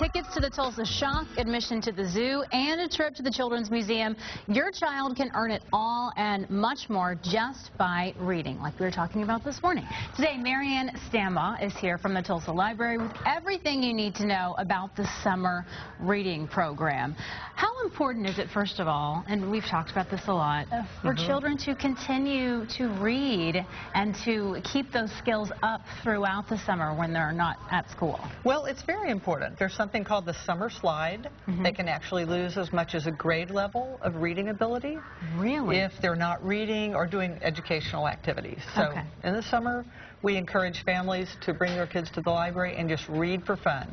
tickets to the Tulsa Shock, admission to the zoo, and a trip to the Children's Museum. Your child can earn it all and much more just by reading, like we were talking about this morning. Today, Marianne Stambaugh is here from the Tulsa Library with everything you need to know about the summer reading program. How important is it, first of all, and we've talked about this a lot, for children to continue to read and to keep those skills up throughout the summer when they're not at school? Well, it's very important. There's something called the summer slide. They can actually lose as much as a grade level of reading ability. Really? If they're not reading or doing educational activities. So in the summer, we encourage families to bring their kids to the library and just read for fun.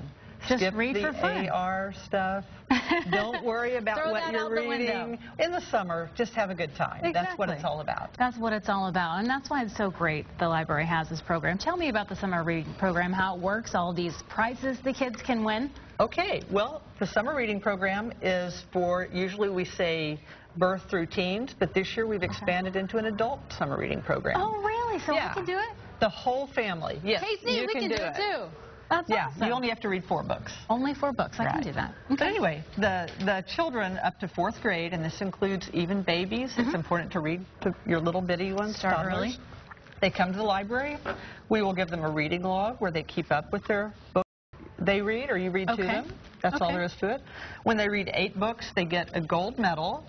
Just Skip read the for fun. AR stuff. Don't worry about what you're reading. In the summer, just have a good time. Exactly. That's what it's all about. That's what it's all about, and that's why it's so great the library has this program. Tell me about the summer reading program, how it works, all these prizes the kids can win. Okay, well, the summer reading program is for, usually we say birth through teens, but this year we've expanded into an adult summer reading program. Oh, really? So we can do it? The whole family, yes. Casey, we can do it too. That's awesome. You only have to read 4 books. Only 4 books. I can do that. Okay. But anyway, the children up to 4th grade, and this includes even babies. It's important to read to your little bitty ones. Start early. They come to the library. We will give them a reading log where they keep up with their books they read, or you read to them. That's all there is to it. When they read 8 books, they get a gold medal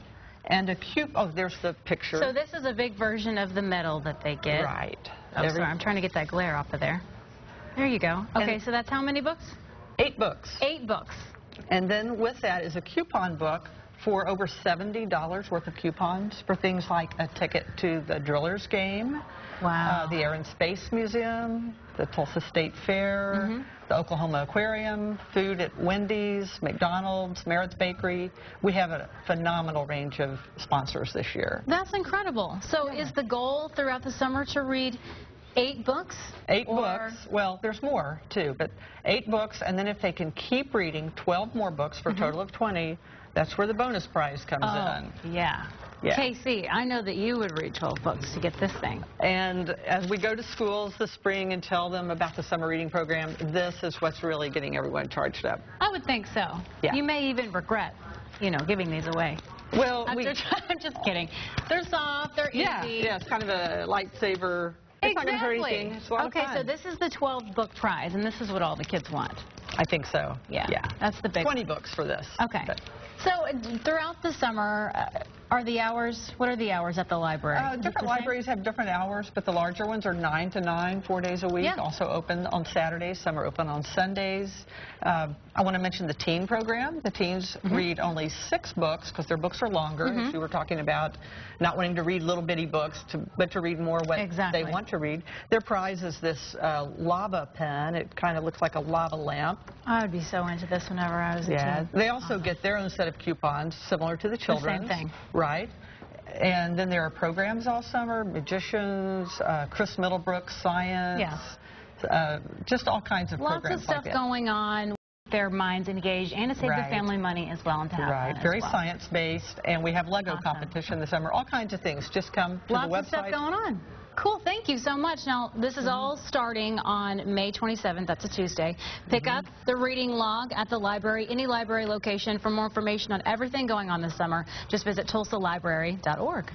and a coupon. Oh, there's the picture. So this is a big version of the medal that they get. Right. Oh, sorry, I'm trying to get that glare off of there. There you go. Okay, so that's how many books? 8 books. 8 books. And then with that is a coupon book for over $70 worth of coupons for things like a ticket to the Drillers game, the Air and Space Museum, the Tulsa State Fair, the Oklahoma Aquarium, food at Wendy's, McDonald's, Merritt's Bakery. We have a phenomenal range of sponsors this year. That's incredible. So is the goal throughout the summer to read 8 books? 8 books. Well, there's more, too, but 8 books, and then if they can keep reading 12 more books for a total of 20, that's where the bonus prize comes in. Yeah. Casey, I know that you would read 12 books to get this thing. And as we go to schools this spring and tell them about the summer reading program, this is what's really getting everyone charged up. I would think so. Yeah. You may even regret, giving these away. Well, I'm just kidding. They're soft, they're easy. Yeah, it's kind of a lightsaber. It's not going to hurt anything. It's a lot of fun. So this is the 12-book prize, and this is what all the kids want. I think so. Yeah. That's the big 20 books for this. Okay. So throughout the summer, what are the hours at the library? Different libraries have different hours, but the larger ones are 9 to 9, 4 days a week. Also open on Saturdays. Some are open on Sundays. I want to mention the teen program. The teens read only 6 books because their books are longer. As we were talking about not wanting to read little bitty books, but to read more what they want to read. Their prize is this lava pen. It kind of looks like a lava lamp. I would be so into this whenever I was a teen. They also get their own set of coupons similar to the children's. The same thing. Right. And then there are programs all summer, magicians, Chris Middlebrook, science, just all kinds of programs. Lots of stuff going on. Their minds engaged, and to save the family money as well. And to have very science-based, and we have Lego competition this summer. All kinds of things. Just come to the website. Lots of stuff going on. Cool, thank you so much. Now, this is all starting on May 27th. That's a Tuesday. Pick up the reading log at the library, any library location. For more information on everything going on this summer, just visit tulsalibrary.org.